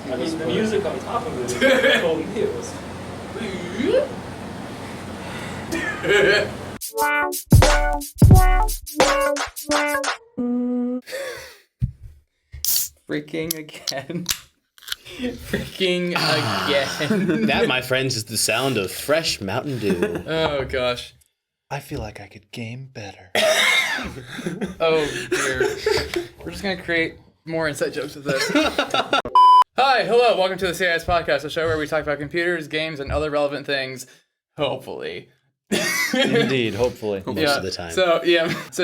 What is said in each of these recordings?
I mean, the music on top of it told me it was... Freaking again. Freaking again. That, my friends, is the sound of fresh Mountain Dew. Oh, gosh. I feel like I could game better. Oh, dear. We're just going to create more inside jokes with this. Hi, hello, welcome to the CIS podcast, a show where we talk about computers, games, and other relevant things. Hopefully. Indeed, hopefully. Most of the time. So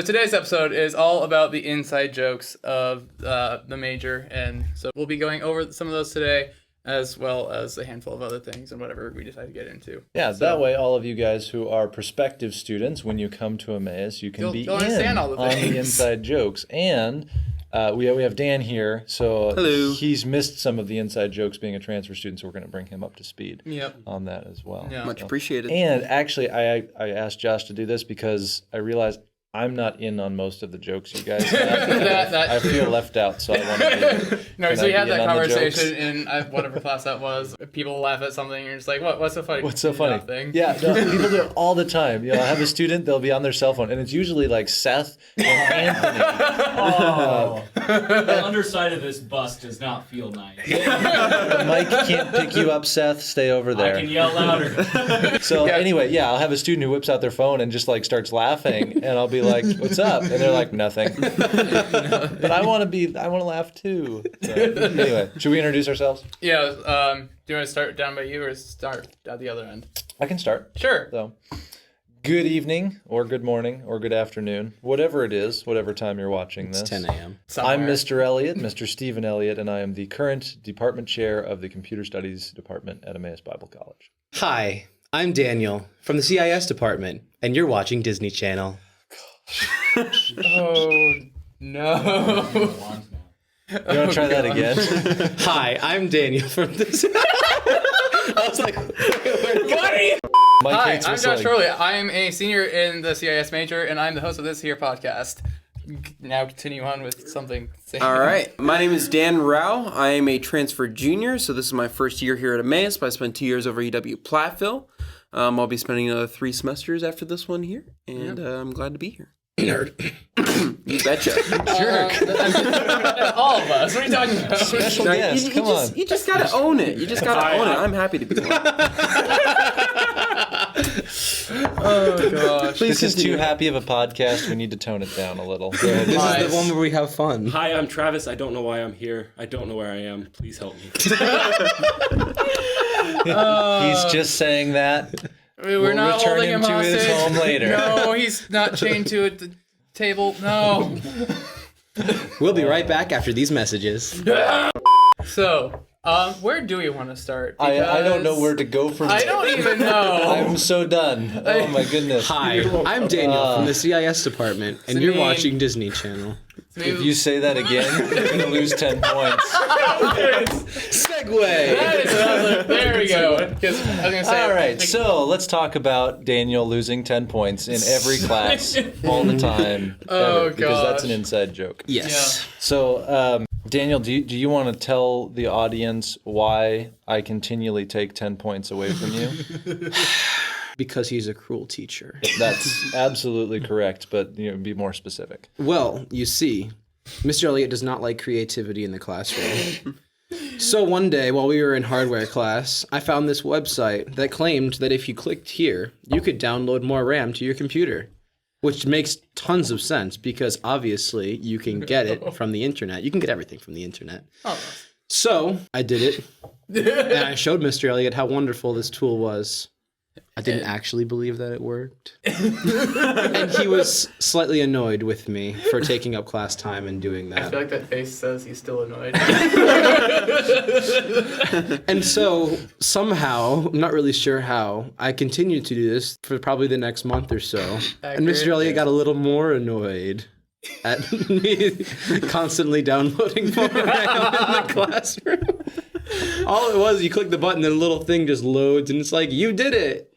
today's episode is all about the inside jokes of the major, and so we'll be going over some of those today, as well as a handful of other things and whatever we decide to get into. Yeah, that way all of you guys who are prospective students, when you come to Emmaus, you can be in all the on things. the inside jokes. And we have Dan here, so Hello. He's missed some of the inside jokes being a transfer student, so we're going to bring him up to speed on that as well. Yeah. Much appreciated. And actually, I asked Josh to do this because I realized I'm not in on most of the jokes you guys have. I feel left out, so I want to be. No, so we had that on the jokes? conversation in whatever class that was. People laugh at something, and you're just like, what's so funny? What's so funny? Nothing. Yeah, no, people do it all the time. I have a student, they'll be on their cell phone, and it's usually like Seth and Anthony. Oh, the underside of this bus does not feel nice. Mike can't pick you up, Seth. Stay over there. I can yell louder. So anyway, I'll have a student who whips out their phone and just like starts laughing, and I'll be like, "What's up?" And they're like, "Nothing." But I want to laugh too. So, anyway, should we introduce ourselves? Yeah. Do you want to start down by you or start at the other end? I can start. Sure. So, good evening, or good morning, or good afternoon, whatever it is, whatever time you're watching this. It's 10 a.m. I'm Mr. Elliot, Mr. Stephen Elliot, and I am the current department chair of the Computer Studies Department at Emmaus Bible College. Hi, I'm Daniel from the CIS department, and you're watching Disney Channel. Oh, no. You want to try that again? Hi, I'm Daniel from this. I was like, What are you? Mike Hi, hates I'm whistling. Josh Hurley. I am a senior in the CIS major, and I'm the host of this here podcast. Now continue on with something. All right. My name is Dan Rao. I am a transfer junior, so this is my first year here at Emmaus, but I spent 2 years over EW Platteville. I'll be spending another 3 semesters after this one here, and I'm glad to be here. nerd. You betcha. All of us. What are you talking about? Special guest, come on. You just gotta own it. You just gotta own it. I'm happy to be one. Oh, gosh. This is too happy of a podcast. We need to tone it down a little. This is the one where we have fun. Hi, I'm Travis. I don't know why I'm here. I don't know where I am. Please help me. He's just saying that. We're not return holding him him to hostage. his home later. No, he's not chained to the table. No. We'll be right back after these messages. So, where do we want to start? I don't know Because where to go from I there. don't even know. I'm so done. Oh my goodness. Hi, I'm Daniel from the CIS department, and you're mean- watching Disney Channel. If you say that again, you're going to lose 10 points. Segway! That is another. There we go. Because I was gonna say. All right, so let's talk about Daniel losing 10 points in every class all the time. Oh, ever, because that's gosh. an inside joke. Yes. So, Daniel, do you want to tell the audience why I continually take 10 points away from you? Because he's a cruel teacher. That's absolutely correct, but be more specific. Well, you see, Mr. Elliot does not like creativity in the classroom. So one day, while we were in hardware class, I found this website that claimed that if you clicked here, you could download more RAM to your computer. Which makes tons of sense, because obviously you can get it from the internet. You can get everything from the internet. Oh. So I did it, and I showed Mr. Elliot how wonderful this tool was. I didn't actually believe that it worked. And he was slightly annoyed with me for taking up class time and doing I that. feel like that face says he's still annoyed. And so somehow, I'm not really sure how, I continued to do this for probably the next month or so. And Mr. Elliot got a little more annoyed at me constantly downloading more RAM in the classroom. All it was, you click the button and a little thing just loads and it's like, you did it.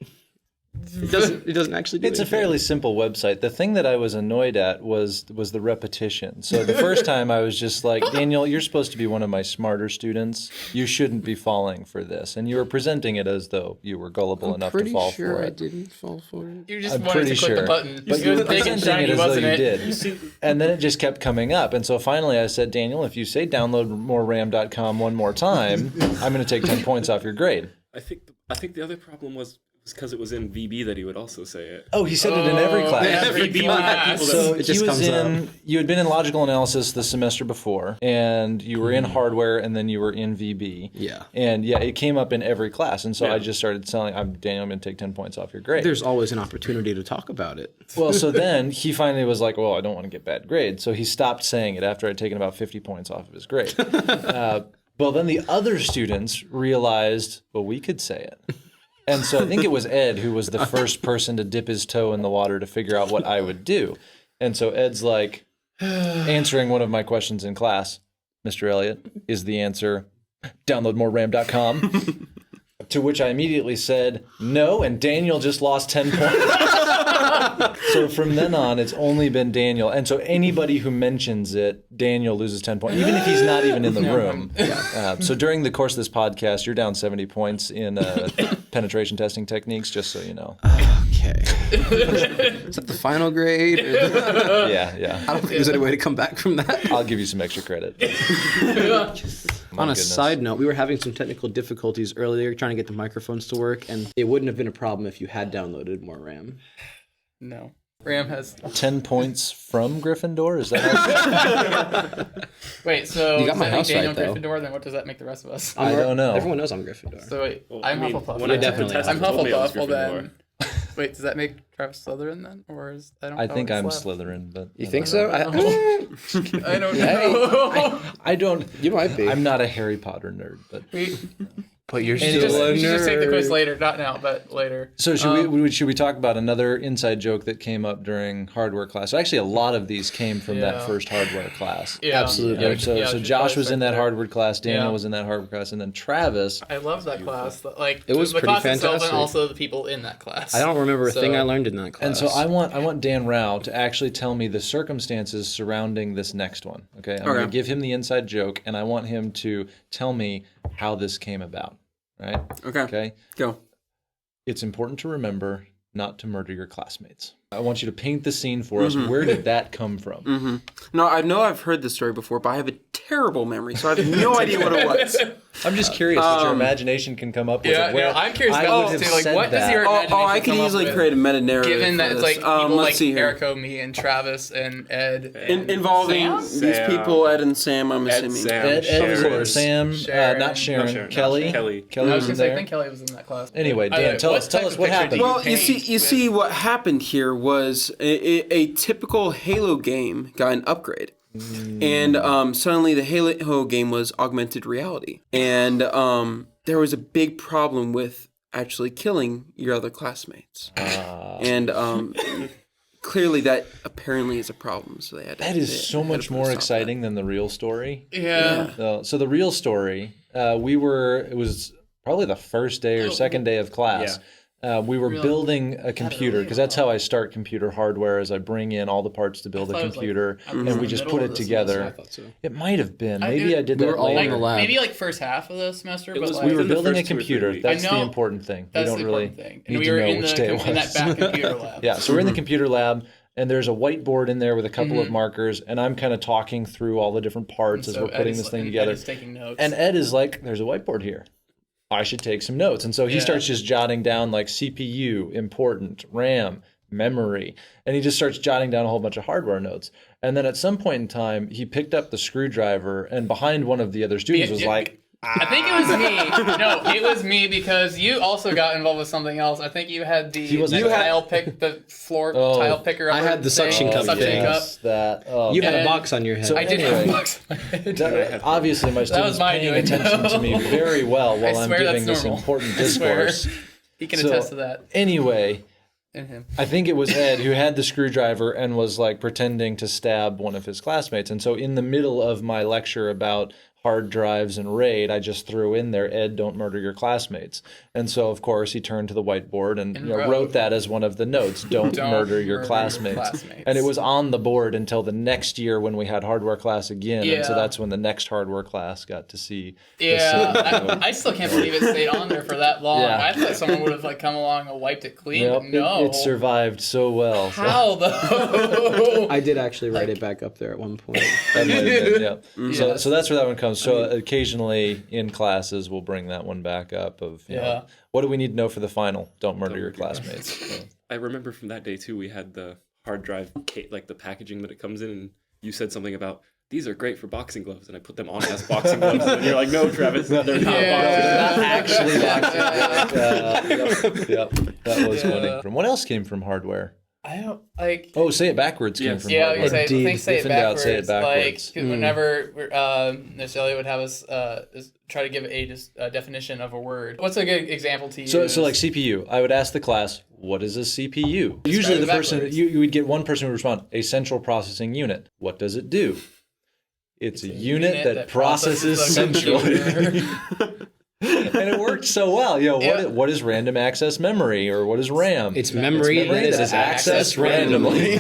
It doesn't actually do It's a anything. fairly simple website. The thing that I was annoyed at was the repetition. So the first time I was just like, Daniel, you're supposed to be one of my smarter students. You shouldn't be falling for this. And you were presenting it as though you were gullible enough to fall for I it. didn't fall for it. You just I'm wanted pretty to click sure. the button. But It you was were big and presenting shiny, it as though wasn't you it? did. And then it just kept coming up. And so finally I said, Daniel, if you say downloadmoreram.com one more time, I'm going to take 10 points off your grade. I think the other problem was because it was in VB that he would also say it. Oh, he said it in every class. Yeah, Every VB would have people So It just he was comes in. You had been in logical analysis the semester before, and you were in hardware, and then you were in VB. Yeah. And yeah, it came up in every class, and so Yeah. I just started telling, Daniel, I'm going to take 10 points off your grade. There's always an opportunity to talk about it. Well, so then he finally was like, well, I don't want to get bad grades, so he stopped saying it after I'd taken about 50 points off of his grade. Well, then the other students realized, well, we could say it. And so I think it was Ed who was the first person to dip his toe in the water to figure out what I would do. And so Ed's like answering one of my questions in class, Mr. Elliot, is the answer downloadmoreram.com? To which I immediately said no, and Daniel just lost 10 points. So from then on, it's only been Daniel. And so anybody who mentions it, Daniel loses 10 points, even if he's not even in the room. So during the course of this podcast, you're down 70 points in penetration testing techniques, just so you know. Okay. Is that the final grade? Or Yeah. I don't think there's any way to come back from that. I'll give you some extra credit. My On a goodness. side note, we were having some technical difficulties earlier trying to get the microphones to work, and it wouldn't have been a problem if you had downloaded more RAM. No. Ram has. 10 points from Gryffindor? Is that how Wait, so You got does my that make house Daniel right, though. Gryffindor? Then what does that make the rest of us? I don't know. Everyone knows I'm Gryffindor. So wait, Well, I'm I mean, Hufflepuff. when I took the definitely test, am. I'm it told me I was Hufflepuff. Well Gryffindor. then. Wait, does that make Travis Slytherin then, or is I don't? I know think I'm what's left. Slytherin, but You think so? I don't know. I don't. You might be. I'm not a Harry Potter nerd, but But you're Anyway. You still should a just take the quiz nerd. later, not now, but later. so should we talk about another inside joke that came up during hardware class? Actually, a lot of these came from that Yeah. first hardware class. Yeah. Absolutely. Yeah, Yeah, so Yeah, so we should Josh probably was in start that there. hardware class, Daniel Yeah. was in that hardware class, and then Travis. I love that class. Like It was the pretty class itself fantastic. and also the people in that class. I don't remember a thing So- I learned in that class. And so I want Dan Rao to actually tell me the circumstances surrounding this next one. Okay, I'm going to give him the inside joke, and I want him to tell me how this came about. Right? Okay. Okay. Go. It's important to remember not to murder your classmates. I want you to paint the scene for us. Where did that come from? No, I know I've heard this story before, but I have a terrible memory, so I have no idea what it was. I'm just curious what your imagination can come up with. Yeah, of where no, I'm curious I about would this have too. Like, said what does that. your imagination I could come up easily with? create a meta narrative. Given that it's like people let's like see here. Errico, me, and Travis, and Ed. And Involving Sam? these Sam. people, Ed and Sam, I'm assuming. Sam, Ed was Sharon. there. Sam, Sharon. not Sharon, No, Sharon. Kelly. Kelly. Kelly I was was in gonna say, I there. think Kelly was in that class. Anyway, Dan, tell us type what of picture happened. do you Well, you paint see, with- what happened here was a typical Halo game got an upgrade. And suddenly the Halo game was augmented reality. And there was a big problem with actually killing your other classmates. And clearly that apparently is a problem. So they had to, That is so much more exciting than the real story. Yeah. So the real story, it was probably the first day or second day of class. We were building a computer because that's how I start computer hardware. Is I bring in all the parts to build a thought it was, like, computer in and the we just middle put of it the together. semester. I thought so. It might have been. I Maybe did- I did we that were all in later. the lab. Maybe like first half of the semester, It but was like, We were within the building a first 2 or 3 computer. weeks. That's I the know. important thing. We that's don't the really important thing. And need we to were know in which day it was. in that back computer lab. Yeah, so we're in the computer lab, and there's a whiteboard in there with a couple of markers, and I'm kind of talking through all the different parts as So we're putting Ed this is- thing and together. Ed is taking notes. And Ed is like, there's a whiteboard here. I should take some notes. And so he starts just jotting down like CPU, important, RAM, memory. And he just starts jotting down a whole bunch of hardware notes. And then at some point in time, he picked up the screwdriver, and behind one of the other students was like, I think it was me. No, it was me because you also got involved with something else. I think you had the wasn't- tile pick, the floor tile picker. I had the suction cup Suction thing. cup. that. You had a And- box on your head. So I did Anyway. have a box. Obviously, my students was my paying doing. attention to me very well while I'm swear giving that's this normal. important I swear. discourse. He can So, attest to that. Anyway, And him. I think it was Ed who had the screwdriver and was like pretending to stab one of his classmates. And so in the middle of my lecture about hard drives and RAID, I just threw in there, Ed, don't murder your classmates. And so, of course, he turned to the whiteboard and wrote that as one of the notes, don't murder your classmates. And it was on the board until the next year when we had hardware class again. And so that's when the next hardware class got to see. I still can't believe it stayed on there for that long. Yeah. I thought someone would have like come along and wiped it clean. Yep, But no. it survived so well. So. How though? I did actually write it back up there at one point. That might have been, yeah. So that's where that one comes. So occasionally in classes we'll bring that one back up of you know, what do we need to know for the final? Don't murder your classmates. So. I remember from that day too, we had the hard drive, like the packaging that it comes in, and you said something about these are great for boxing gloves, and I put them on as boxing gloves, and you're like, no, Travis, they're not boxing gloves. Yep, that was funny. From what else came from hardware? I don't like. Oh, say it backwards came from Yeah, hardware. I think say If it in doubt, backwards. say it backwards. Like whenever Miss Elliot would have us try to give a definition of a word. What's a good example to use? So like CPU, I would ask the class, what is a CPU? Usually the person, you would get one person who would respond, a central processing unit. What does it do? It's a unit that processes centrally. And it worked so well. You know, what is random access memory or what is RAM? It's memory that is accessed randomly.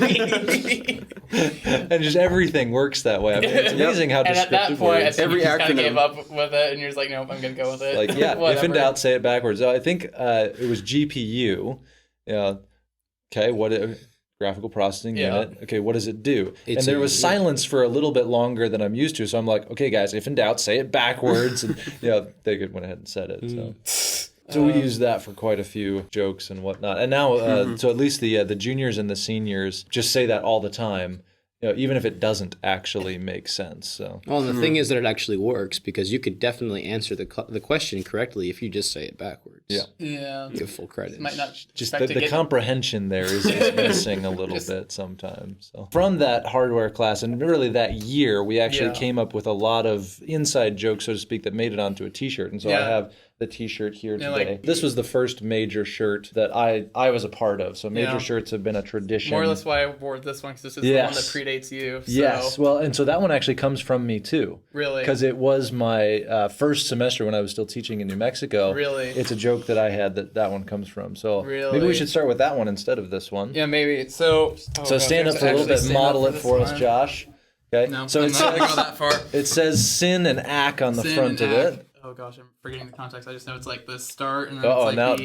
And just everything works that way. I mean, it's amazing how and descriptive at that point, words. Every you just kind of acronym. gave up with it, and you're just like, nope, I'm gonna go with it. Like, yeah, if in Whatever. doubt, say it backwards. I think it was GPU. Okay, graphical processing unit. Okay, what does it do? And there was silence for a little bit longer than I'm used to. So I'm like, okay, guys, if in doubt, say it backwards. And they went ahead and said it. So we used that for quite a few jokes and whatnot. And now, so at least the juniors and the seniors just say that all the time. You know, even if it doesn't actually make sense. So. Well, and the thing is that it actually works because you could definitely answer the question correctly if you just say it backwards. Yeah. You give full credit. Might not Just expect to the get- comprehension there is missing a little bit sometimes. So. From that hardware class, and really that year, we actually came up with a lot of inside jokes, so to speak, that made it onto a T-shirt. And so I have the T-shirt here today. like- This was the first major shirt that I was a part of. So major shirts have been a tradition. More or less why I wore this one, because this is the one that predates you. So. Yes, well, and so that one actually comes from me too. Really? Because it was my first semester when I was still teaching in New Mexico. Really? It's a joke that I had that one comes from. So Really? maybe we should start with that one instead of this one. Yeah, maybe. So Stand up for a little bit, model it for us, Josh. Okay. No, so I'm not gonna go that far. it says sin and ack on the Sin front and of act. it. Oh gosh, I'm forgetting the context. I just know it's like the start and then Uh-oh, it's now- like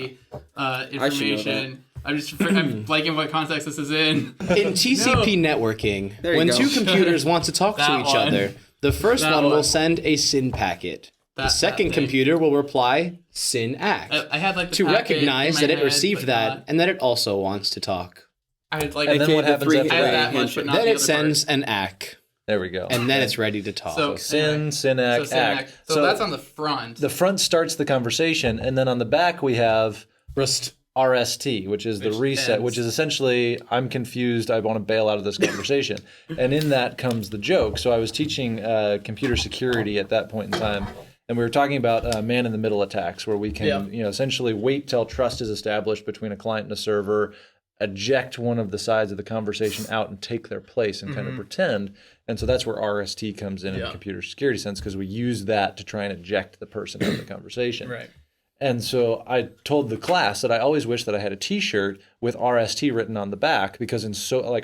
the information. I'm blanking what context this is in. In TCP networking, you when go. two computers want to talk to That each one. other, the first That one will one. send a SYN packet. The That second thing. computer will reply SYN act I had like the to packet recognize in my that it head, received but that not- and that it also wants to talk. I had like And then Okay, what the happens three- after I had that? that much, but not Then the it other sends an ack, There we go. and then it's ready to talk. So sin, So ack, sin and act. So that's on the front. the front starts the conversation, and then on the back we have RST, which is the reset, ends. which is essentially, I'm confused, I want to bail out of this conversation. And in that comes the joke. So I was teaching computer security at that point in time, and we were talking about man-in-the-middle attacks, where we can essentially wait till trust is established between a client and a server, eject one of the sides of the conversation out and take their place and kind of pretend. And so that's where RST comes in the computer security sense, because we use that to try and eject the person out of the conversation. Right. And so I told the class that I always wish that I had a T-shirt with RST written on the back, because in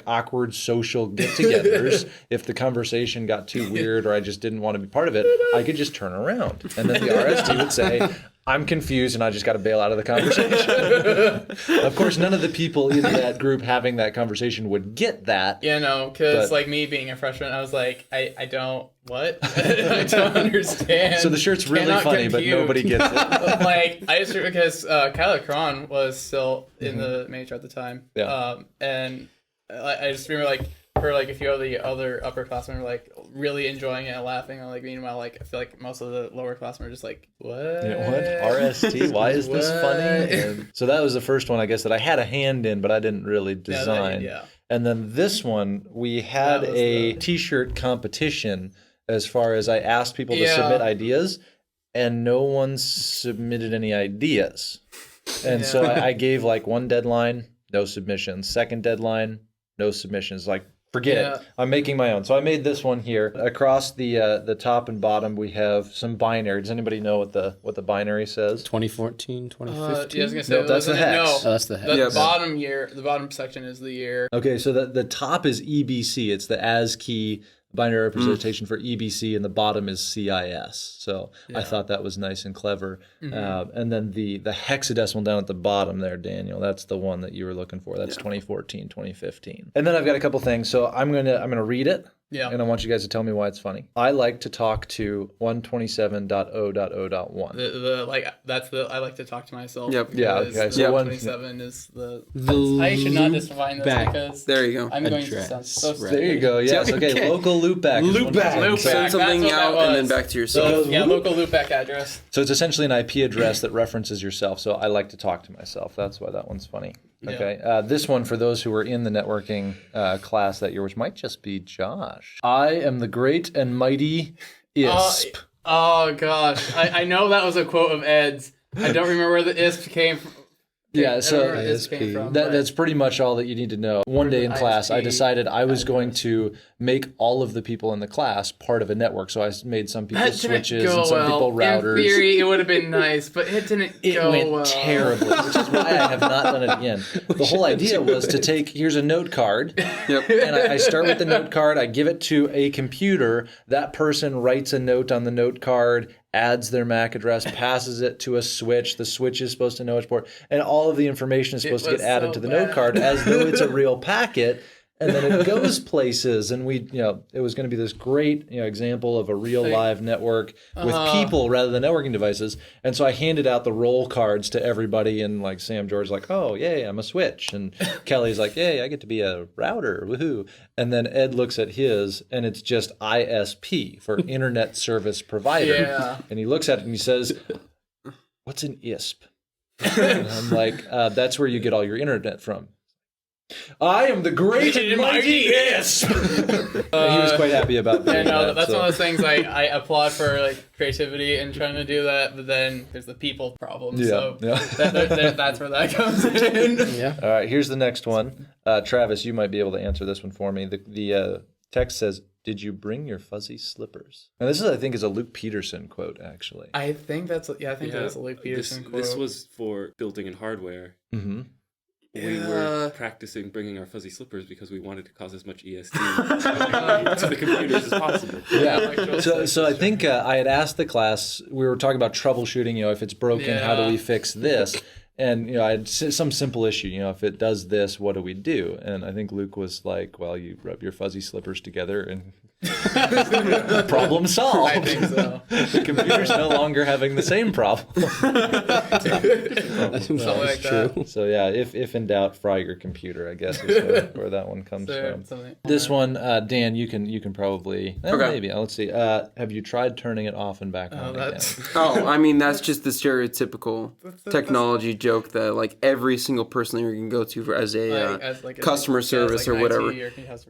awkward social get-togethers, if the conversation got too weird or I just didn't want to be part of it, I could just turn around, and then the RST would say, "I'm confused and I just got to bail out of the conversation." Of course, none of the people in that group having that conversation would get that. Yeah, no, because But- like me being a freshman, I was like, I don't, what? I don't understand. So the shirt's really Cannot funny, but compute. nobody gets it. Like, I just, because Kyler Cron was still in the major at the time. Yeah. And I just remember, like, her, like, a few of the other upperclassmen were, like, really enjoying it and laughing. And, like, meanwhile, like, I feel like most of the lowerclassmen were just like, what? Yeah, what? RST? Why is this funny? And so that was the first one, I guess, that I had a hand in, but I didn't really design. Yeah. And then this one, we had That was a the- T-shirt competition as far as I asked people to Yeah. submit ideas, and no one submitted any ideas. And so I gave like one deadline, no submissions. Second deadline, no submissions. Like Forget Yeah. it. I'm making my own. So I made this one here. Across the top and bottom, we have some binary. Does anybody know what the binary says? 2014, 2015. Yeah, I was gonna say Nope, that's the wasn't it? hex. No, Oh, that's the hex. the Yes. bottom year. The bottom section is the year. Okay, so the top is EBC. It's the ASCII binary representation for EBC, and the bottom is CIS. So I thought that was nice and clever. And then the hexadecimal down at the bottom there, Daniel, that's the one that you were looking for. That's 2014, 2015. And then I've got a couple things. So I'm gonna read it. Yeah. And I want you guys to tell me why it's funny. I like to talk to 127.0.0.1. I like to talk to myself. Yep. Yeah, because okay, the so one- 27 is the. The I should not loop define this back. because There you go. I'm going to address, sound so right. stupid. There you go. Yes. Okay. Okay. Local loopback. is Loopback. 127. Loopback. Send something That's what out that and then was. back to yourself. So, yeah, local loopback address. So it's essentially an IP address that references yourself. So I like to talk to myself. That's why that one's funny. Okay. This one, for those who were in the networking class that year, which might just be Josh. I am the great and mighty ISP. Oh gosh, I know that was a quote of Ed's. I don't remember where the ISP came from. Yeah, I so don't remember where ISP came from, but- that's pretty much all that you need to know. One day in class, I ISP decided I was going to make all of the people in the class part of a network. So I made some people That didn't switches go and some people well. routers. In theory, it would have been nice, but it didn't It go went well. terribly, which is why I have not done it again. The whole idea was to take, here's a note card, and I start with the note card, I give it to a computer, that person writes a note on the note card, adds their MAC address, passes it to a switch, the switch is supposed to know which port, and all of the information is supposed to get was added so to the bad. note card as though it's a real packet. And then it goes places, and it was going to be this great, example of a real live network with people rather than networking devices. And so I handed out the roll cards to everybody, and like Sam George's like, "Oh, yay, I'm a switch," and Kelly's like, "Yay, I get to be a router, woohoo!" And then Ed looks at his, and it's just ISP for Internet Service Provider. Yeah. And he looks at it and he says, "What's an ISP?" And I'm like, "That's where you get all your internet from." I am the great and mighty ISP. And he was quite happy about that. Yeah, no, that's one of those things I applaud for, like, creativity and trying to do that, but then there's the people problem. So that's where that comes in. Yeah. All right, here's the next one. Travis, you might be able to answer this one for me. The text says, "Did you bring your fuzzy slippers?" And this is, I think, is a Luke Peterson quote, actually. I think that is a Luke Peterson quote. This was for building and hardware. Mm-hmm. We were practicing bringing our fuzzy slippers because we wanted to cause as much ESD to the computers as possible. Yeah. So I think I had asked the class, we were talking about troubleshooting, if it's broken, how do we fix this? And, I had some simple issue, if it does this, what do we do? And I think Luke was like, well, you rub your fuzzy slippers together and problem solved. I think so. The computer's no longer having the same problem. That's like true. that. So yeah, if in doubt, fry your computer, I guess is where that one comes from. This one, Dan, you can probably maybe. Let's see. Have you tried turning it off and back on again? I mean, that's just the stereotypical technology joke that like every single person that you're gonna go to as a customer service or whatever.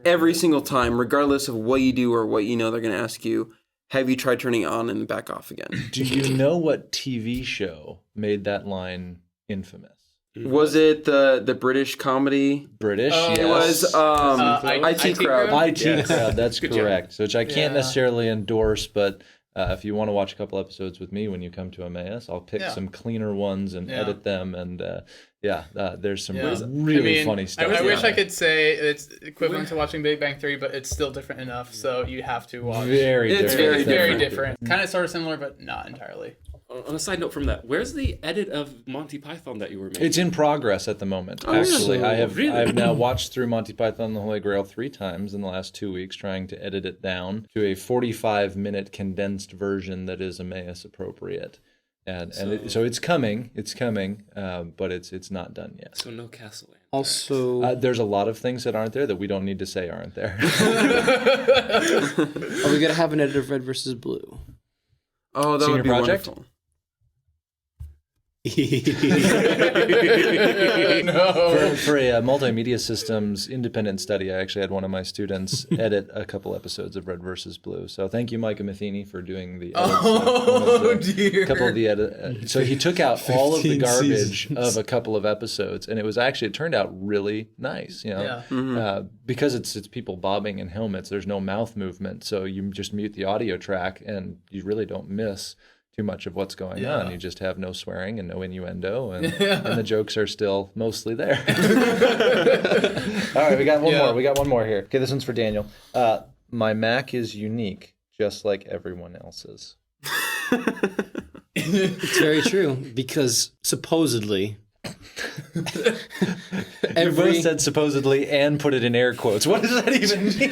Every single time, regardless of what you do or what you know, they're gonna ask you, "Have you tried turning it on and back off again?" Do you know what TV show made that line infamous? Was it the British comedy? British, yes. It was IT Crowd. IT Crowd, that's correct. So which I can't necessarily endorse, but if you want to watch a couple episodes with me when you come to Emmaus, I'll pick some cleaner ones and edit them. And there's some really funny stuff. I wish I could say it's equivalent to watching Big Bang Theory, but it's still different enough, so you have to watch. It's very different. Kind of sort of similar, but not entirely. On a side note from that, where's the edit of Monty Python that you were making? It's in progress at the moment. Actually, I have now watched through Monty Python and the Holy Grail 3 times in the last 2 weeks, trying to edit it down to a 45-minute condensed version that is Emmaus appropriate. So it's coming, but it's not done yet. So no Castle. Also, There's a lot of things that aren't there that we don't need to say aren't there. are we gonna have an edit of Red versus Blue? Oh, that Senior would be project? wonderful. For a multimedia systems independent study, I actually had one of my students edit a couple episodes of Red versus Blue. So thank you, Micah Matheny, for doing the edits. Dear. Couple of the edit. So he took out all of the garbage of a couple of episodes, and it turned out really nice. You know, because it's people bobbing in helmets. There's no mouth movement, so you just mute the audio track, and you really don't miss too much of what's going on. You just have no swearing and no innuendo, and the jokes are still mostly there. All right, we got one more. We got one more here. Okay, this one's for Daniel. My Mac is unique, just like everyone else's. It's very true because supposedly You both said supposedly and put it in air quotes. What does that even mean?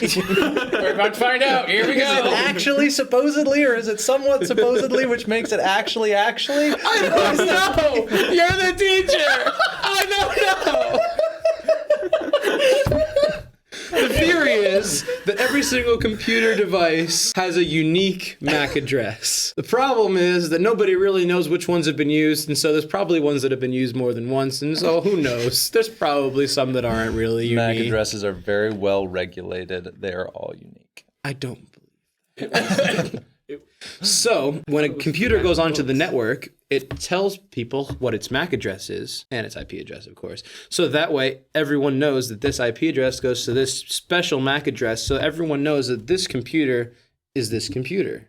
We're about to find out. Here we Is it go. actually supposedly, or is it somewhat supposedly, which makes it actually? I don't know. You're the teacher. I don't know. The theory is that every single computer device has a unique MAC address. The problem is that nobody really knows which ones have been used, and so there's probably ones that have been used more than once, and so who knows? There's probably some that aren't really unique. MAC addresses are very well regulated. They are all unique. I don't believe that. So, when a computer goes onto the network, it tells people what its MAC address is, and its IP address, of course. So that way, everyone knows that this IP address goes to this special MAC address, so everyone knows that this computer is this computer.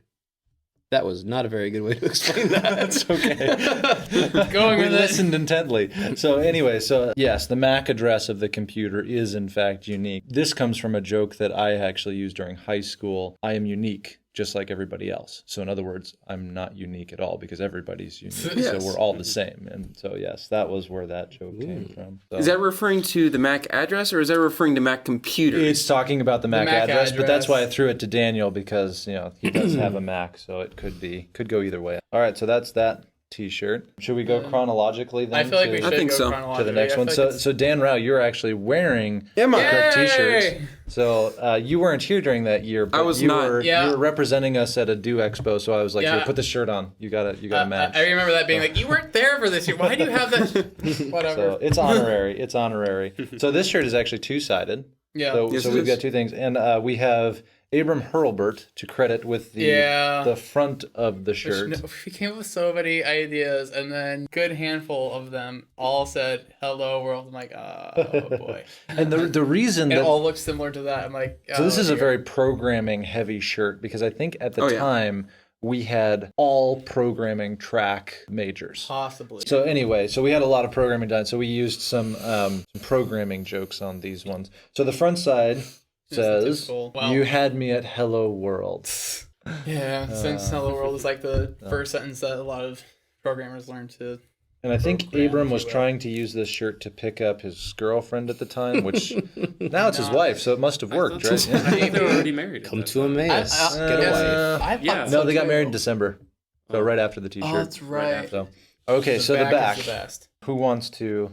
That was not a very good way to explain that. That's okay. Going We with it. listened intently. So anyway, yes, the MAC address of the computer is in fact unique. This comes from a joke that I actually used during high school. I am unique, just like everybody else. So in other words, I'm not unique at all because everybody's unique. Yes. So we're all the same. And so yes, that was where that joke came from. So. Is that referring to the MAC address or is that referring to Mac computers? It's talking about the MAC, MAC address, but that's address. why I threw it to Daniel because he does have a Mac, so it could go either way. All right, so that's that T-shirt. Should we go chronologically then? I feel like we to- should think go so. chronologically. to the next I one. feel So, like so Dan Rao, you're actually wearing Am I? the correct Yay! T-shirts. So you weren't here during that year, but I was you not. were Yeah. you were representing us at a Do Expo. So I was like, Yeah. here, put the shirt on. You got to match. I remember that being like, you weren't there for this year. Why do you have that? Whatever. So it's honorary. It's honorary. So this shirt is actually two-sided. Yeah. So, Yes, so it we've is. got two things, and we have Abram Hurlbert to credit with the front of the shirt. We came up with so many ideas, and then good handful of them all said "Hello World." I'm like, oh boy, And the reason it that all looks similar to that. I'm like, so this is a dear. very programming heavy shirt because I think at the Oh, yeah. time we had all programming track majors. possibly. So anyway, so we had a lot of programming done. So we used some programming jokes on these ones. So the front side says, typical. Wow. "You had me at Hello World." Yeah, since "Hello World" is like the first sentence that a lot of programmers learn to. And I think Program, Abram if was you will. trying to use this shirt to pick up his girlfriend at the time, which now it's his wife, so it must have worked, I right? think they were already married. at Come that to time. Emmaus. I- Get yes. away. I thought Yeah. so No, they got too. married in December, so right after the T-shirt. Oh, that's right. So okay, so the back back. is the best. Who wants to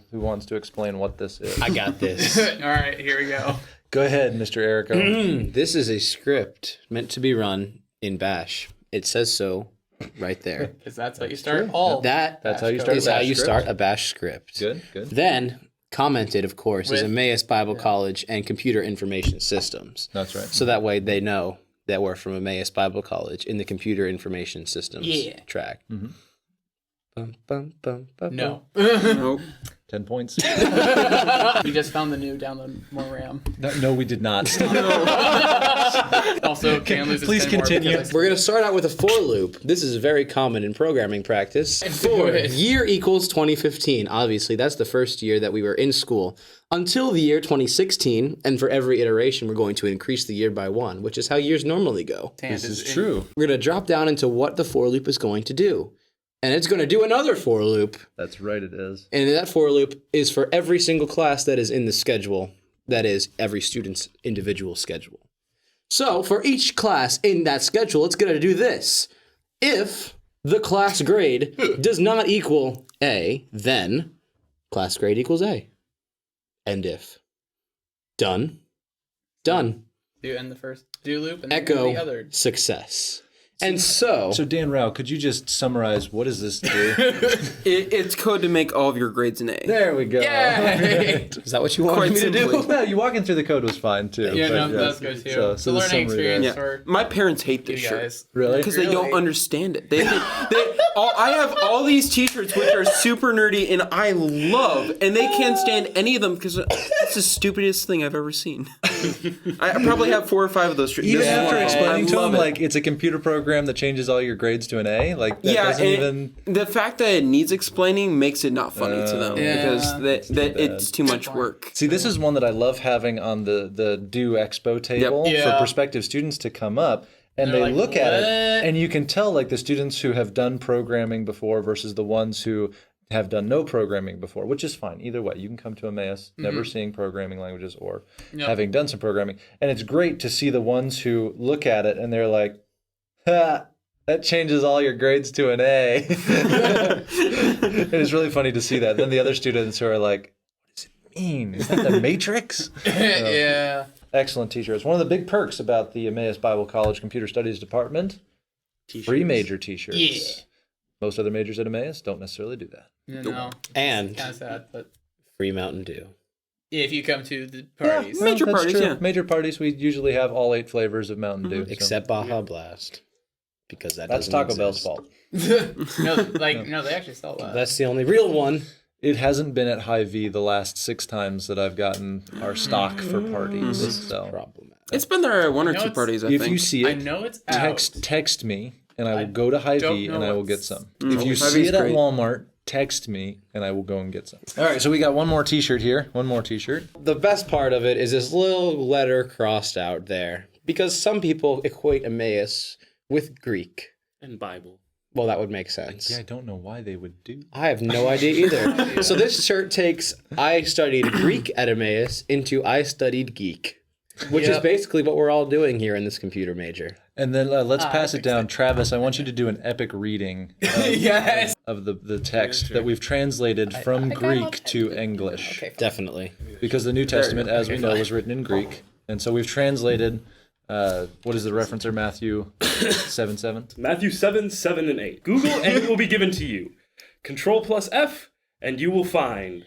explain what this is? I got this. All right, here we go. Go ahead, Mr. Errico. This is a script meant to be run in Bash. It says so right there. Because that's how you start all. That That's how you start a is how Bash you script? start a Bash script. Good, good. Then, commented, of course, is With- Emmaus Bible College and Computer Information Systems. That's right. So that way they know that we're from Emmaus Bible College in the Computer Information Systems track. Mm-hmm. Bum, bum, bum, bum, No. Nope. 10 points. You just found the new download more RAM. No, we did not. Also, can't lose his Please 10 more continue. because We're going to start out with a for loop. This is very common in programming practice. For it. year equals 2015. Obviously, that's the first year that we were in school. Until the year 2016, and for every iteration, we're going to increase the year by 1, which is how years normally go. This is true. We're going to drop down into what the for loop is going to do. And it's going to do another for loop. That's right, it is. And that for loop is for every single class that is in the schedule. That is every student's individual schedule. So for each class in that schedule, it's going to do this. If the class grade does not equal A, then class grade equals A. And if. Done. Done. do end the first do loop and then do the Echo other. success. And so Dan Rao, could you just summarize what does this do? It's code to make all of your grades an A. There we go. Yay! is that what you wanted Quite me to do? simply. No, you walking through the code was fine too. Yeah, but no, that's good too. So It's the a learning summary there. experience Yeah. for My parents hate you this shirt. guys. Really? Because they don't Really? understand it. I have all these T-shirts which are super nerdy and I love, and they can't stand any of them because it's the stupidest thing I've ever seen. I probably have 4 or 5 of those shirts. Even This is after one of them. explaining I to love him, it. like, it's a computer program that changes all your grades to an A, like, that yeah, doesn't and even... the fact that it needs explaining makes it not funny to them Yeah. because it's too much work. See, this is one that I love having on the Do Expo table Yeah. for prospective students to come up, and They're they like, look at it, "What?" and you can tell, like, the students who have done programming before versus the ones who have done no programming before, which is fine. Either way, you can come to Emmaus never seeing programming languages or having done some programming. And it's great to see the ones who look at it and they're like, ha, that changes all your grades to an A. It is really funny to see that. Then the other students who are like, what does it mean? Is that the Matrix? Yeah. Excellent t-shirts. One of the big perks about the Emmaus Bible College Computer Studies Department, free major t-shirts. Yeah. Most other majors at Emmaus don't necessarily do that. You know, And kind of sad, but free Mountain Dew. if you come to the parties. Major That's parties, true. yeah. Major parties, we usually have all 8 flavors of Mountain Dew. so Except Baja Blast. Because that that's doesn't Taco Bell's exist. fault. No, they actually sell that. That's the only real one. It hasn't been at High V the last 6 times that I've gotten our stock for parties. So Problematic. It's been there at 1 or know 2 it's- parties, I if think. you see I it, know it's out. text me, and I will go to High don't V know and I will what's- get some. If you High see V's it at great. Walmart, text me and I will go and get some. All right, so we got one more T-shirt here. One more T-shirt. The best part of it is this little letter crossed out there. Because some people equate Emmaus with Greek. And Bible. Well, that would make sense. Yeah, I don't know why they would do. I have no idea either. So this shirt takes I studied Greek at Emmaus into I studied geek. Which is Yep. basically what we're all doing here in this computer major. And then let's pass it down. Travis, I want you to do an epic reading Yes. of the text that we've translated from Greek to English. Definitely. Because the New Testament, as we know, was written in Greek. And so we've translated, what is the referencer, Matthew 7:7? Matthew 7:7 and 8. Google and it will be given to you. Control plus F and you will find.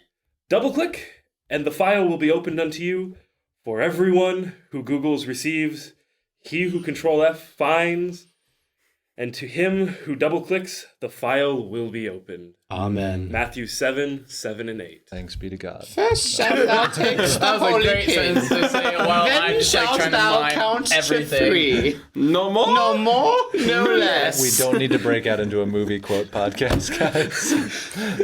Double click and the file will be opened unto you. For everyone who Googles receives, he who Control F finds, and to him who double clicks, the file will be opened. Amen. Matthew 7:7 and 8. Thanks be to God. First shalt thou take the That was a great sentence to say while I'm just like trying to mime everything. No more? No more, no less. We don't need to break out into a movie quote podcast, guys.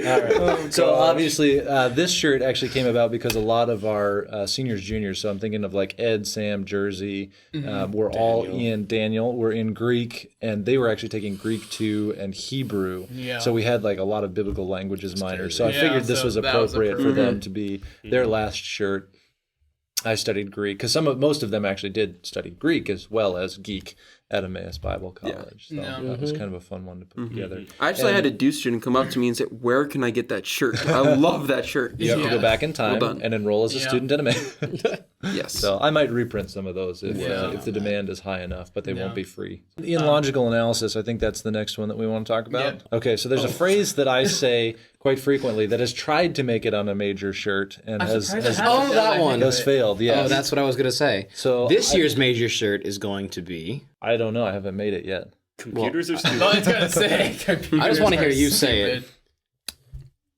All right. So obviously, this shirt actually came about because a lot of our seniors, juniors, so I'm thinking of like Ed, Sam, Jersey, were all in Daniel, were in Greek, and they were actually taking Greek 2 and Hebrew. Yeah. So we had like a lot of biblical languages minors. So I Yeah, figured this so was that was appropriate for them to be their last shirt. I studied Greek because most of them actually did study Greek as well as geek at Emmaus Bible College. So that was kind of a fun one to put together. I actually had a Dew student come up to me and say, "Where can I get that shirt? I love that shirt." You have to go back in time done. and enroll as a Yeah. student at Emmaus. Yes. So I might reprint some of those if the demand is high enough, but they won't be free. In logical analysis, I think that's the next one that we want to talk about. Yep. Okay, so there's a phrase that I say quite frequently that has tried to make it on a major shirt and has Oh, that one. failed. Yes. Oh, that's what I was going to say. So This year's major shirt is going to be... I don't know. I haven't made it yet. Computers are I stupid. was gonna say. I just want to hear you say it. Stupid.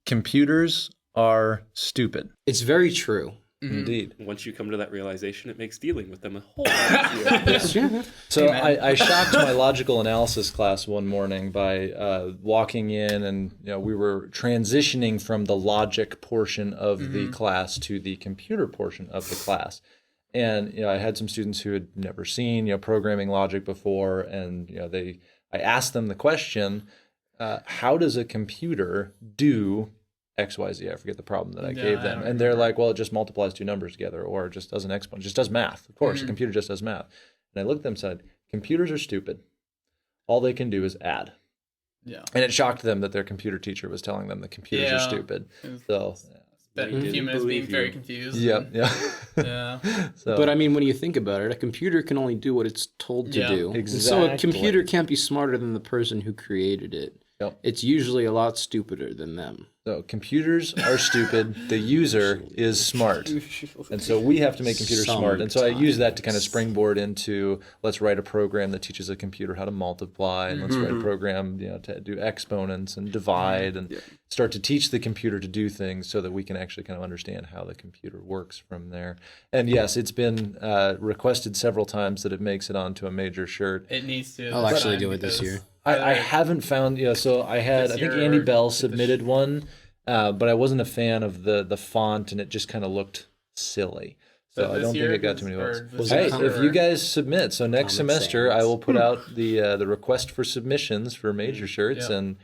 Computers are stupid. It's very true. Indeed. Once you come to that realization, it makes dealing with them a whole lot easier. So I shocked my logical analysis class one morning by walking in, and we were transitioning from the logic portion of the class to the computer portion of the class. And I had some students who had never seen programming logic before, and I asked them the question, how does a computer do XYZ? I forget the problem that I gave them. And they're like, well, it just multiplies 2 numbers together, or it just does an exponent, just does math. Of course, a computer just does math. And I looked at them and said, computers are stupid. All they can do is add. Yeah. And it shocked them that their computer teacher was telling them that computers are stupid. So That We didn't humans being believe very you. confused. Yep. Yeah. Yeah. So, But I mean, when you think about it, a computer can only do what it's told to Yeah. do. And so a Exactly. computer can't be smarter than the person who created it. Yep. It's usually a lot stupider than them. So computers are stupid. The user is smart. And so we have to make computers smart. And so I use that to kind of springboard into let's write a program that teaches a computer how to multiply, and let's write a program, to do exponents and divide, and start to teach the computer to do things so that we can actually kind of understand how the computer works from there. And yes, it's been requested several times that it makes it onto a major shirt. It needs to. I'll this actually time do it this because- year. I haven't found, so I This think year Andy or Bell this- submitted one, but I wasn't a fan of the font, and it just kind of looked silly. So I this don't think year it got too many or votes. this Hey, semester if you or- guys submit, so next Common semester I Sans. will put out the request for submissions for major shirts Yeah. and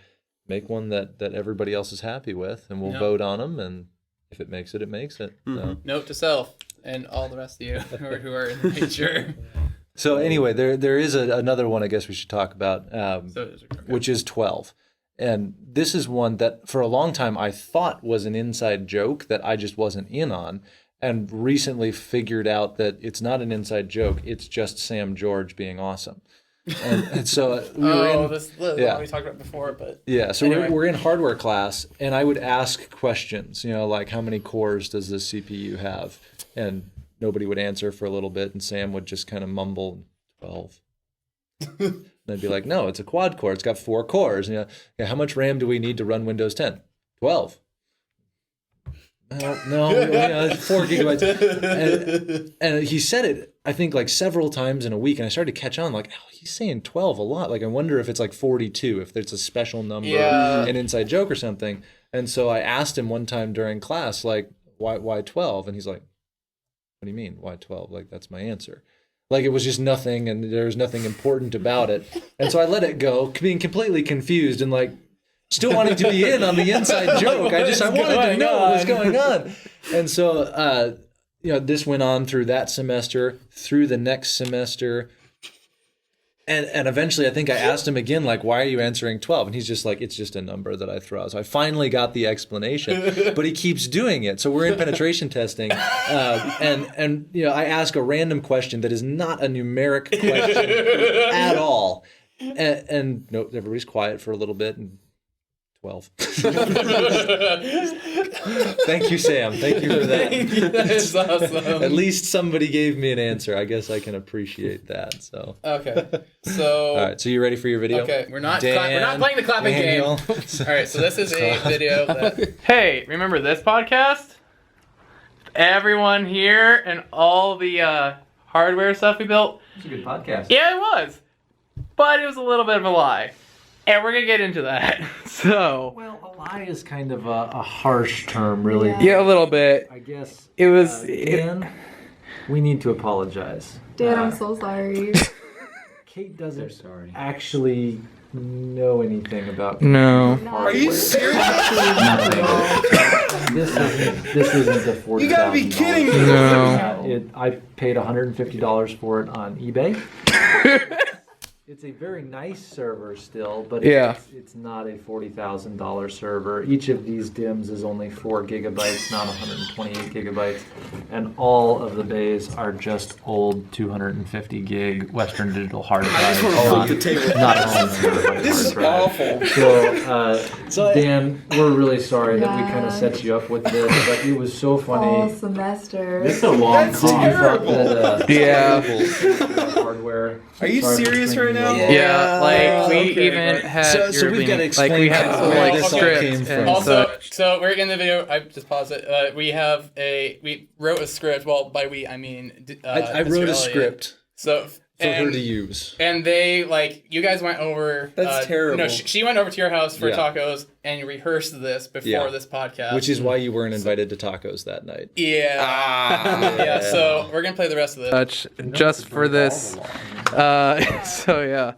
make one that everybody else is happy with, and we'll Yeah. vote on them, and if it makes it, it makes it. So. Note to self and all the rest of you who are in the picture. So anyway, there is another one I guess we should talk about, which is 12. And this is one that for a long time I thought was an inside joke that I just wasn't in on, and recently figured out that it's not an inside joke, it's just Sam George being awesome. And so we were in, this the yeah. one we talked about before, but yeah, so Anyway. we're in hardware class, and I would ask questions, like how many cores does this CPU have? And nobody would answer for a little bit, and Sam would just kind of mumble, 12. And I'd be like, no, it's a quad core. It's got 4 cores. And, "Okay, how much RAM do we need to run Windows 10? 12. No, it's 4 gigabytes. And he said it, I think, like several times in a week, and I started to catch on, like, oh, he's saying 12 a lot. Like, I wonder if it's like 42, if there's a special number, Yeah. an inside joke or something. And so I asked him one time during class, like, why 12? And he's like, what do you mean, why 12? Like, that's my answer. Like, it was just nothing, and there was nothing important about it. And so I let it go, being completely confused and, like, still wanting to be in on the inside joke. I wanted to know what was going on. And so, this went on through that semester, through the next semester. And eventually, I think I asked him again, like, why are you answering 12? And he's just like, it's just a number that I throw out. So I finally got the explanation, but he keeps doing it. So we're in penetration testing. And I ask a random question that is not a numeric question at all. And no, everybody's quiet for a little bit. And 12. Thank you, Sam. Thank you for that. That's awesome. At least somebody gave me an answer. I guess I can appreciate that. So. Okay, so All right. So you ready for your video? okay, we're not Dan, playing the clapping Daniel. game. All right, so this is a video that. Hey, remember this podcast? Everyone here and all the hardware stuff we built. It's a good podcast. Yeah, it was, but it was a little bit of a lie, and we're gonna get into that. So. Well, a lie is kind of a harsh term, really. Yeah, a little bit. I guess. It was. Dan, we need to apologize. Dan, I'm so sorry. Kate doesn't actually know anything about. No. Are you serious? This isn't the $40,000. You gotta be kidding me. No. I paid $150 for it on eBay. It's a very nice server still, but Yeah. it's not a $40,000 server. Each of these DIMMs is only 4 gigabytes, not 128 gigabytes, and all of the bays are just old 250 gig Western Digital hard drives. I just want to flip the table. Not all. This is awful. So, Dan, we're really sorry that we kind of Yeah. set you up with this, but it was so All funny. semester. It's a long That's con. terrible. Yeah. Hardware. Are you Sorry for serious bringing right now? you Yeah, like we okay, even but- had So we've gotta explain we had kind of some where like this all script came and from. also so we're in the video. I just paused it. We wrote a script. Well, by we I mean I Mr. wrote a Elliot. script So for her to use. And they you guys went over. That's terrible. No, she went over to your house for Yeah. tacos and rehearsed this before Yeah. this podcast. Which is why you weren't invited to tacos that night. yeah. Ah. Yeah, so we're gonna play the rest of this. Just for this. So yeah.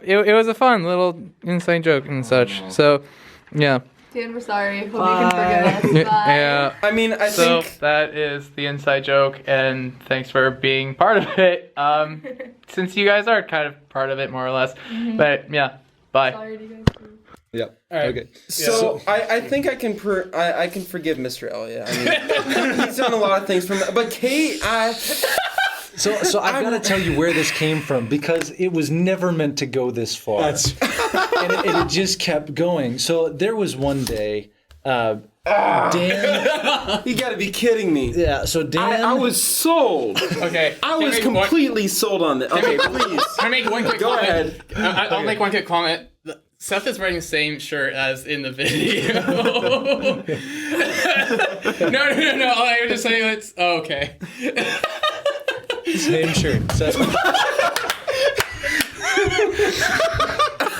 It was a fun little insane joke and such. So yeah. Dan, we're sorry. Hope you can forgive us. Bye. Yeah. I mean, I So think that is the inside joke, and thanks for being part of it. Since you guys are kind of part of it, more or less. But yeah, bye. Sorry to you guys. Yep. All right. Okay. So I think I can I can forgive Mr. Elliot. I mean, he's done a lot of things from, but Kate, So I've got to tell you where this came from because it was never meant to go this far. and it just kept going. So there was one day, Dan. You got to be kidding me. Yeah. So Dan. I was sold. Okay. I was completely sold on this. Okay, please. Can I make one quick Go comment? ahead. I'll make one quick comment. Seth is wearing the same shirt as in the video. No. I was just saying it's okay. Same shirt.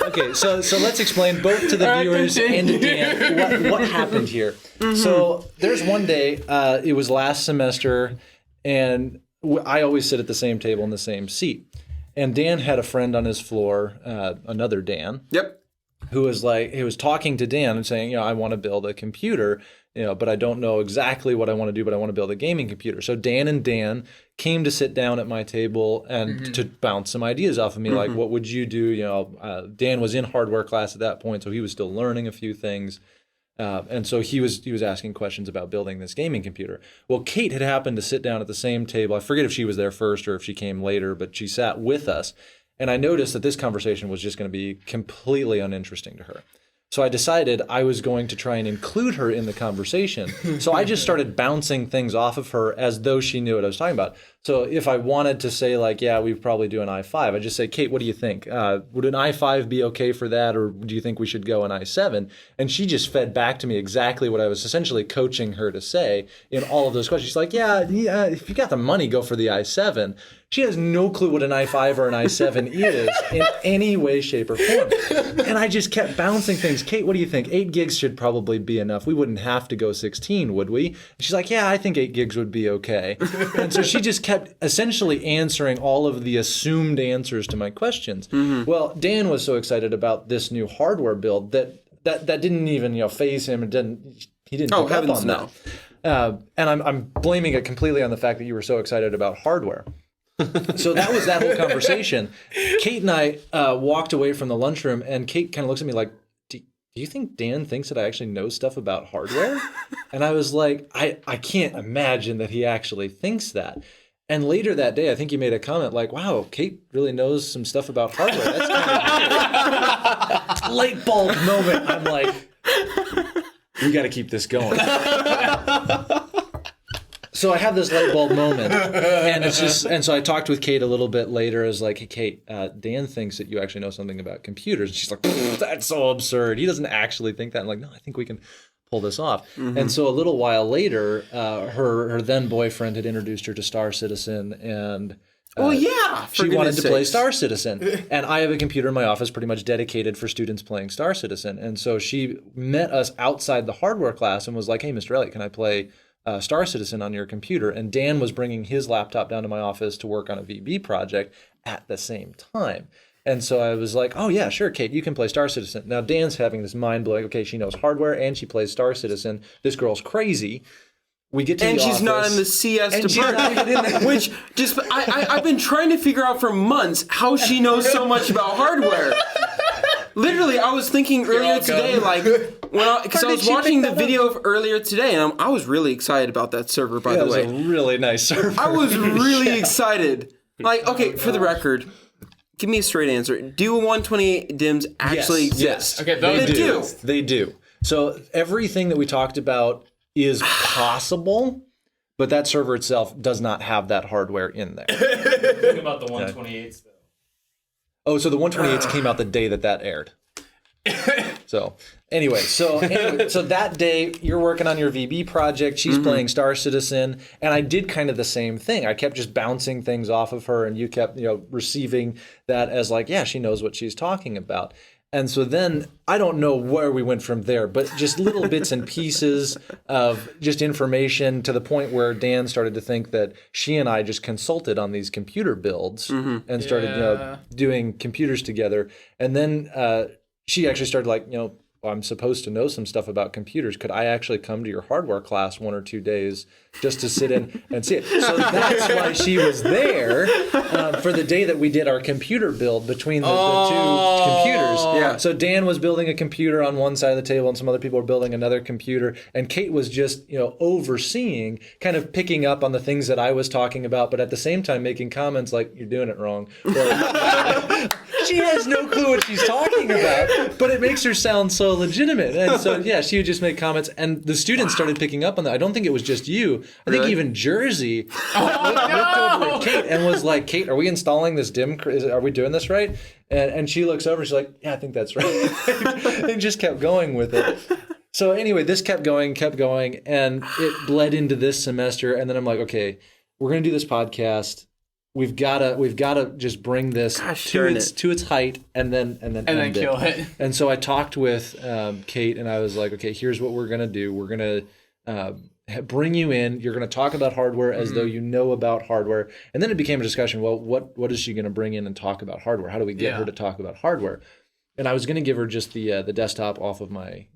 Okay, so let's explain both to the viewers and to Dan what happened here. So there's one day, it was last semester, and I always sit at the same table in the same seat. And Dan had a friend on his floor, another Dan. Yep. Who was like, he was talking to Dan and saying, I want to build a computer, but I don't know exactly what I want to do, but I want to build a gaming computer. So Dan and Dan came to sit down at my table and to bounce some ideas off of me, like, what would you do? Dan was in hardware class at that point, so he was still learning a few things. And so he was asking questions about building this gaming computer. Well, Kate had happened to sit down at the same table. I forget if she was there first or if she came later, but she sat with us. And I noticed that this conversation was just going to be completely uninteresting to her. So I decided I was going to try and include her in the conversation. So I just started bouncing things off of her as though she knew what I was talking about. So if I wanted to say like, yeah, we'd probably do an i5, I'd just say, Kate, what do you think? Would an i5 be okay for that? Or do you think we should go an i7? And she just fed back to me exactly what I was essentially coaching her to say in all of those questions. She's like, yeah, if you got the money, go for the i7. She has no clue what an i5 or an i7 is in any way, shape, or form. And I just kept bouncing things. Kate, what do you think? 8 gigs should probably be enough. We wouldn't have to go 16, would we? And she's like, yeah, I think 8 gigs would be okay. And so she just kept essentially answering all of the assumed answers to my questions. Well, Dan was so excited about this new hardware build that didn't even faze him. He didn't pick up on that. And I'm blaming it completely on the fact that you were so excited about hardware. So that was that whole conversation. Kate and I walked away from the lunchroom, and Kate kind of looks at me like, do you think Dan thinks that I actually know stuff about hardware? And I was like, I can't imagine that he actually thinks that. And later that day, I think you made a comment like, wow, Kate really knows some stuff about hardware. That's kind of light bulb moment. I'm like, we got to keep this going. So I have this light bulb moment, and so I talked with Kate a little bit later. I was like, hey, Kate, Dan thinks that you actually know something about computers. And she's like, that's so absurd. He doesn't actually think that. I'm like, no, I think we can pull this off. And so a little while later, her then boyfriend had introduced her to Star Citizen, and she wanted to play Star Citizen. And I have a computer in my office pretty much dedicated for students playing Star Citizen. And so she met us outside the hardware class and was like, hey, Mr. Elliot, can I play Star Citizen on your computer? And Dan was bringing his laptop down to my office to work on a VB project at the same time. And so I was like, oh yeah, sure, Kate, you can play Star Citizen. Now Dan's having this mind-blowing, okay, she knows hardware and she plays Star Citizen. This girl's crazy. We get to the office. And she's not in the CS department. Which just I've been trying to figure out for months how she knows so much about hardware. Literally, I was thinking earlier today, like, because I was watching the video of earlier today, and I was really excited about that server, by the way. It was a really nice server. I was really excited. Like, okay, for the record, give me a straight answer. Do 128 DIMMs actually exist? Yes. Okay, they do. They do. So everything that we talked about is possible, but that server itself does not have that hardware in there. Think about the 128s, though. Oh, so the 128s came out the day that aired. So that day you're working on your VB project. She's playing Star Citizen, and I did kind of the same thing. I kept just bouncing things off of her, and you kept receiving that as like, yeah, she knows what she's talking about. And so then I don't know where we went from there, but just little bits and pieces of just information to the point where Dan started to think that she and I just consulted on these computer builds and started doing computers together. And then she actually started like, I'm supposed to know some stuff about computers. Could I actually come to your hardware class 1 or 2 days just to sit in and see it? So that's why she was there for the day that we did our computer build between the two computers. Yeah. So Dan was building a computer on one side of the table, and some other people were building another computer, and Kate was just overseeing, kind of picking up on the things that I was talking about, but at the same time making comments like, "You're doing it wrong." She has no clue what she's talking about, but it makes her sound so legitimate. And so, yeah, she would just make comments, and the students started picking up on that. I don't think it was just you. I think even Jersey looked over at Kate and was like, "Kate, are we installing this are we doing this right?" And she looks over, she's like, "Yeah, I think that's right." And just kept going with it. So anyway, this kept going, and it bled into this semester. And then I'm like, okay, we're going to do this podcast. We've got to just bring this to its height and then kill it. And so I talked with Kate, and I was like, okay, here's what we're gonna do. We're gonna bring you in. You're gonna talk about hardware as though you know about hardware. And then it became a discussion. Well, what is she gonna bring in and talk about hardware? How do we get her to talk about hardware? And I was gonna give her just the desktop off of my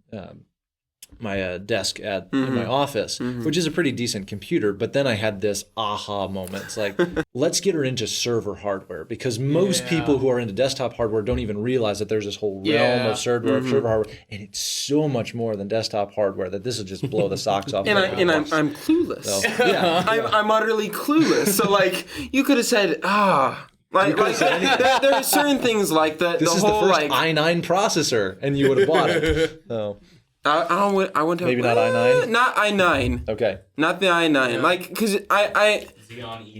desk in my office, which is a pretty decent computer. But then I had this aha moment. It's like, let's get her into server hardware, because most people who are into desktop hardware don't even realize that there's this whole realm of server hardware, and it's so much more than desktop hardware that this will just blow the socks off. And I'm clueless. So, I'm utterly clueless. So like, you could have said, Like there are certain things like that. This is whole, the first like, i9 processor, and you would have bought it. So. I wouldn't have. Maybe not i9? Not i9. Okay. Not the i9. Yeah. Like, because I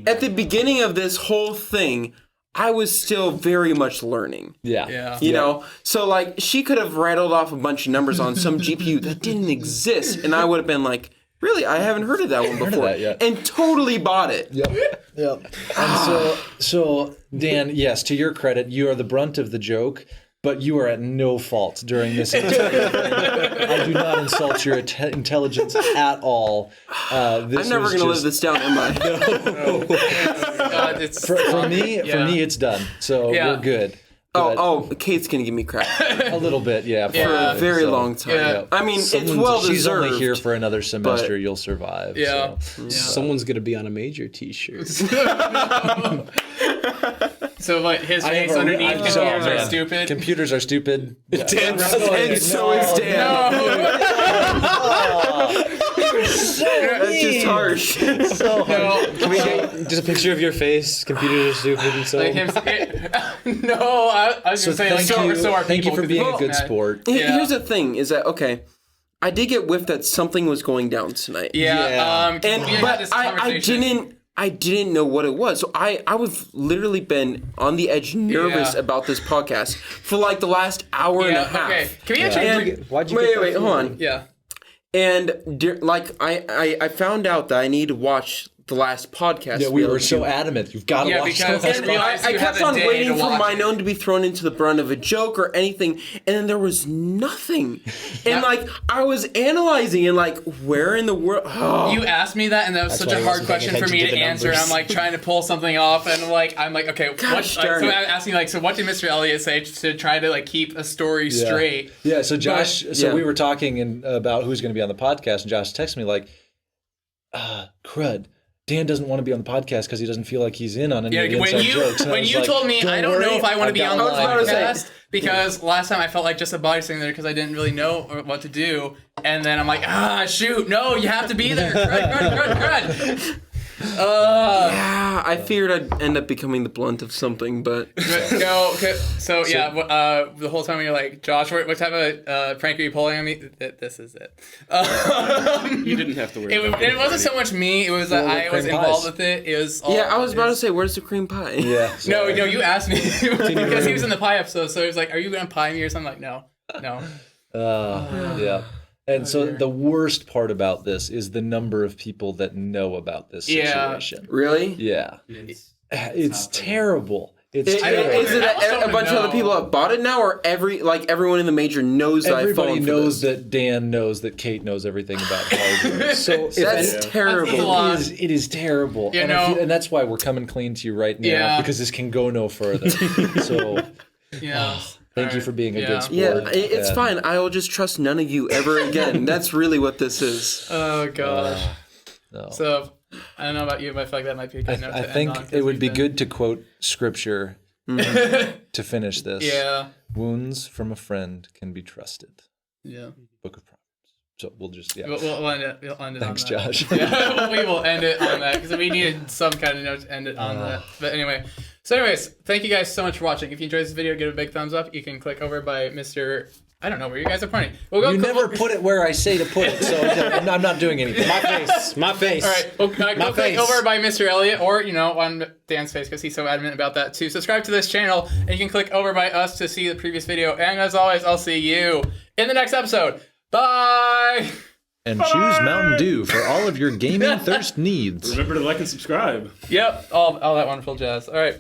at the beginning of this whole thing, I was still very much learning. Yeah. You know? So, like, she could have rattled off a bunch of numbers on some GPU that didn't exist, and I would have been like, really? I haven't heard of that one before. And totally bought it. Yep. And so, Dan, yes, to your credit, you are the brunt of the joke. But you are at no fault during this entire thing. I do not insult your intelligence at all. I'm never going to live this down, am I? No. For me, it's done. So we're good. Kate's going to give me crap. A little bit, for a very long time. Yeah. I mean, it's well deserved. She's only here for another semester. You'll survive. Yeah. Someone's going to be on a major t-shirt. So like his face underneath computers are stupid. Computers are stupid. And so is Dan. That's just harsh. So harsh. Can we get just a picture of your face? Computers are stupid and so. Like him, no, I was just saying. Thank you for being a good sport. Here's the thing: is that okay? I did get whiffed that something was going down tonight. But I didn't know what it was. So I was literally been on the edge, nervous about this podcast for like the last hour and a half. Okay. Can we actually? Why'd you wait, hold on. Yeah. And I found out that I need to watch the last podcast. Yeah, we were so adamant. You've got to watch the last podcast. I kept on waiting for my own to be thrown into the brunt of a joke or anything, and then there was nothing. And like I was analyzing and like, where in the world? Oh. You asked me that, and that was such a hard question for me to answer. And I'm like trying to pull something off, and I'm like, okay, so I'm asking like, so what did Mr. Elliot say to try to like keep a story straight? Yeah. So Josh, we were talking about who's going to be on the podcast, and Josh texted me like, crud. Dan doesn't want to be on the podcast because he doesn't feel like he's in on any of the inside jokes. When you told me, I don't know if I want to be on the podcast, because last time I felt like just a body sitting there because I didn't really know what to do. And then I'm like, shoot, no, you have to be there. Crud. I feared I'd end up becoming the blunt of something, but no. The whole time you're like, Josh, what type of prank are you pulling on me? This is it. You didn't have to worry. It wasn't so much me. It was that I was involved with it. It was. I was about to say, where's the cream pie? Yeah. No, you asked me because he was in the pie episode. So he was like, "Are you gonna pie me or something?" I'm like, no. Yeah. And so the worst part about this is the number of people that know about this situation. Really? Yeah. It's terrible. It's terrible. Is it a bunch of other people have bought it now, or everyone in the major knows that everybody knows that Dan knows that Kate knows everything about hardware. So that's terrible. It is terrible. And that's why we're coming clean to you right now, because this can go no further. So Thank you for being a good sport. Yeah, it's fine. I will just trust none of you ever again. That's really what this is. Oh gosh. No. So I don't know about you, but I feel like that might be a good note I to end think on, 'cause it would we've be been- good to quote scripture to finish this. Yeah. Wounds from a friend can be trusted. Yeah. Book of Proverbs. So we'll just We'll end it. We'll end it Thanks, on that. Josh. Yeah, we will end it on that because we needed some kind of note to end it on that. But anyway, anyways, thank you guys so much for watching. If you enjoyed this video, give it a big thumbs up. You can click over by Mr. I don't know where you guys are pointing. We'll go You never put it where I say to put it, so I'm not doing anything. My face. All right, well, go click face. over by Mr. Elliot, or on Dan's face because he's so adamant about that too. Subscribe to this channel, and you can click over by us to see the previous video. And as always, I'll see you in the next episode. Bye. And choose Mountain Dew for all of your gaming thirst needs. Remember to like and subscribe. Yep, all that wonderful jazz. All right.